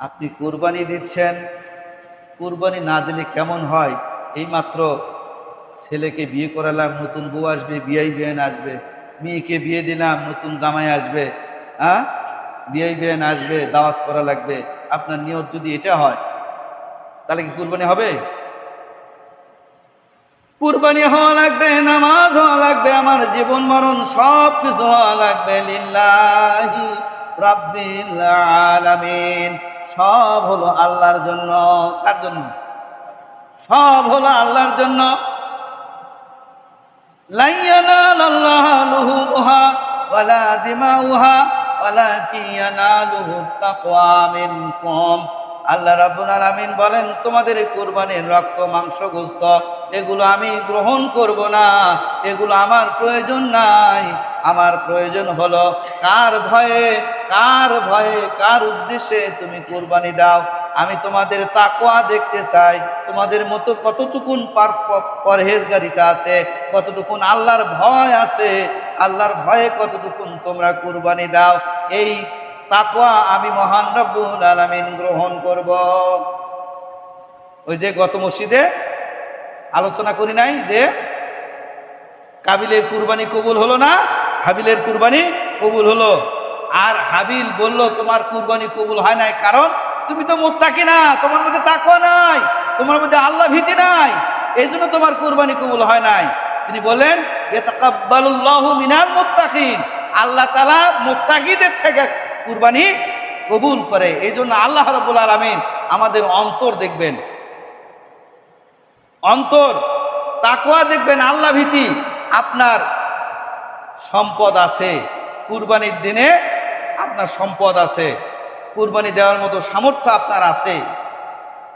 আপনি কুরবানি দিচ্ছেন, কুরবানি না দিলে কেমন হয়? এইমাত্র ছেলেকে বিয়ে করালাম, নতুন বউ আসবে, বিয়াই বিয়ান আসবে। মেয়েকে বিয়ে দিলাম, নতুন জামাই আসবে, হ্যাঁ, বিয়াই বিয়ান আসবে, দাওয়াত করা লাগবে। আপনার নিয়ত যদি এটা হয়, তাহলে কি কুরবানি হবে? কুরবানি হওয়া লাগবে, নামাজ হওয়া লাগবে, আমার জীবন মরণ সব কিছু হওয়া লাগবে লিল্লাহি রাব্বিল আলামিন। সব হলো আল্লাহর জন্য। কার জন্য? সব হলো আল্লাহর জন্য। লা ইয়ানালাল্লাহু লুহুমুহা ওয়ালা দিমাউহা ওয়ালাকিন ইয়ানালুহুত তাকওয়া মিনকুম। আল্লাহ রাব্বুল আলামিন বলেন, তোমাদের এই কুরবানির রক্ত, মাংস, গোশত এগুলো আমি গ্রহণ করব না, এগুলো আমার প্রয়োজন নাই। আমার প্রয়োজন হলো কার ভয়ে, কার ভয়ে, কার উদ্দেশ্যে তুমি কুরবানি দাও। আমি তোমাদের তাকওয়া দেখতে চাই, তোমাদের মতো কতটুকুন পরহেজগারিতা আছে, কতটুকুন আল্লাহর ভয় আছে, আল্লাহর ভয়ে কতটুকুন তোমরা কুরবানি দাও। এই তাকওয়া আমি মহান রব্বুল আলামিন গ্রহণ করব। ওই যে গত মসজিদে আলোচনা করি নাই যে কাবিলের কুরবানি কবুল হলো না, হাবিলের কুরবানি কবুল হলো। আর হাবিল বলল তোমার কুরবানি কবুল হয় নাই, কারণ তুমি তো মুত্তাকি না, তোমার মধ্যে তাকওয়া নাই, তোমার মধ্যে আল্লাহ ভীতি নাই, এই জন্য তোমার কুরবানি কবুল হয় নাই। তিনি বলেন ইয়াতাকাব্বালুল্লাহু মিনাল মুত্তাকিন, আল্লাহ তাআলা মুত্তাকিদের থেকে কুরবানি কবুল করে। এই জন্য আল্লাহ রাব্বুল আলামিন আমাদের অন্তর দেখবেন, অন্তর, তাকওয়া দেখবেন, আল্লাহ ভীতি। আপনার সম্পদ আছে, কুরবানির দিনে আপনার সম্পদ আছে, কুরবানি দেওয়ার মতো সামর্থ্য আপনার আছে।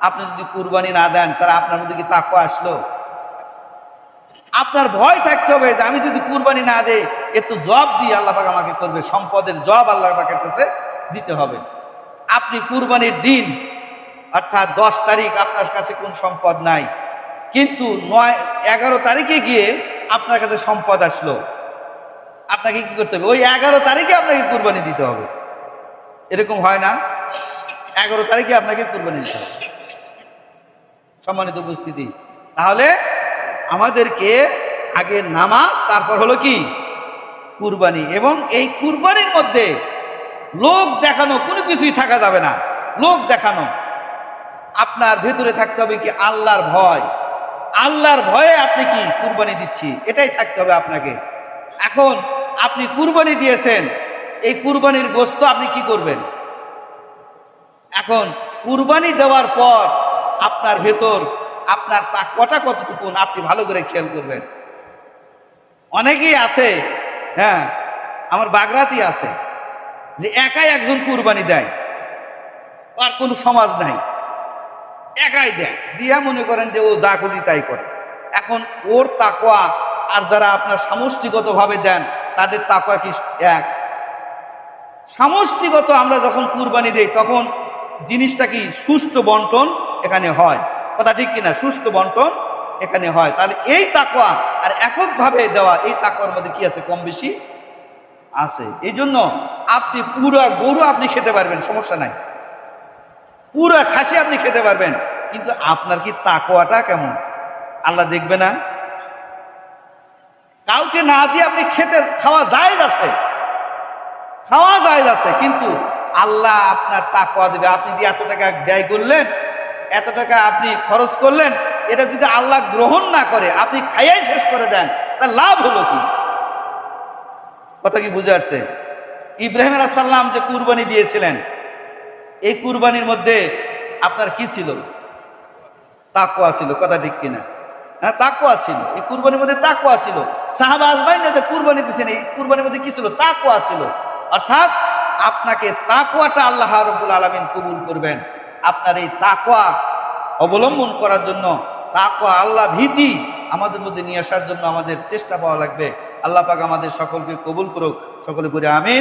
আপনি যদি কুরবানি না দেন, তাহলে আপনার মধ্যে কি তাকওয়া আসলো? আপনার ভয় থাকতে হবে যে আমি যদি কুরবানি না দেই, একটু জব দিয়ে আল্লাহ পাক আমাকে করবে, সম্পদের জব আল্লাহ পাকের কাছে দিতে হবে। আপনি কুরবানির দিন অর্থাৎ 10 তারিখ আপনার কাছে কোন সম্পদ নাই, কিন্তু 11 তারিখে গিয়ে আপনার কাছে সম্পদ আসলো, আপনাকে কি করতে হবে? ওই 11 তারিখে আপনাকে কুরবানি দিতে হবে। এরকম হয় না? 11 তারিখে আপনাকে কুরবানি দিতে হবে। সম্মানিত উপস্থিতি, তাহলে আমাদেরকে আগে নামাজ, তারপর হলো কি কুরবানি। এবং এই কুরবানির মধ্যে লোক দেখানো কোনো কিছুই থাকা যাবে না। লোক দেখানো, আপনার ভেতরে থাকতে হবে কি আল্লাহর ভয়। আল্লাহর ভয়ে আপনি কি কুরবানি দিচ্ছি, এটাই থাকতে হবে আপনাকে। এখন আপনি কুরবানি দিয়েছেন, এই কুরবানির গোশত আপনি কি করবেন? এখন কুরবানি দেওয়ার পর আপনার ভেতর আপনার তাকওয়াটা কতটুকু আপনি ভালো করে খেয়াল করবেন। অনেকেই আছে, হ্যাঁ, আমার বাগরাতি আছে, যে একাই একজন কুরবানি দেয়, আর কোনো সমাজ নাই, একাই দেয়, দিয়া মনে করেন যে ও যা খুশি তাই করে। এখন ওর তাকওয়া আর যারা আপনার সমষ্টিগতভাবে দেন, তাদের তাকওয়া কি এক? সমষ্টিগত আমরা যখন কুরবানি দেই, তখন জিনিসটা কি সুষ্ঠু বন্টন এখানে হয়। কথা ঠিক কিনা? সুষ্ঠু বন্টন এখানে হয়। তাহলে এই তাকওয়া আর এককভাবে দেওয়া, এই তাকওয়ার মধ্যে কি আছে? কম বেশি আছে। এই জন্য আপনি পুরা গরু আপনি খেতে পারবেন, সমস্যা নাই, পুরা খাসি আপনি খেতে পারবেন, কিন্তু আপনার কি তাকওয়াটা কেমন আল্লাহ দেখবে না? কাউকে না দিয়ে আপনি খাওয়া জায়েজ আছে, খাওয়া জায়েজ আছে, কিন্তু আল্লাহ আপনার তাকওয়া দেবে। আপনি যে এত টাকা ব্যয় করলেন, এত টাকা আপনি খরচ করলেন, এটা যদি আল্লাহ গ্রহণ না করে, আপনি খাইয়াই শেষ করে দেন, তার লাভ হলো কি? কথা কি বুঝে আসছে? ইব্রাহিম আলাইহিস সালাম যে কুরবানি দিয়েছিলেন, এই কুরবানির মধ্যে আপনার কি ছিল? তাকওয়া ছিল। কথা ঠিক কিনা? হ্যাঁ, তাকওয়া ছিল। এই কুরবানির মধ্যে তাকওয়া ছিল। সাহাবা আজমাইন যে কুরবানি দিয়েছেন, এই কুরবানির মধ্যে কি ছিল? তাকওয়া ছিল। অর্থাৎ আপনাকে তাকওয়াটা আল্লাহ রাব্বুল আলামিন কবুল করবেন। আপনার এই তাকওয়া অবলম্বন করার জন্য, তাকওয়া আল্লাহ ভীতি আমাদের মধ্যে নিয়ে আসার জন্য আমাদের চেষ্টা পাওয়া লাগবে। আল্লাহ পাক আমাদের সকলকে কবুল করুক। সকলে বলি আমিন।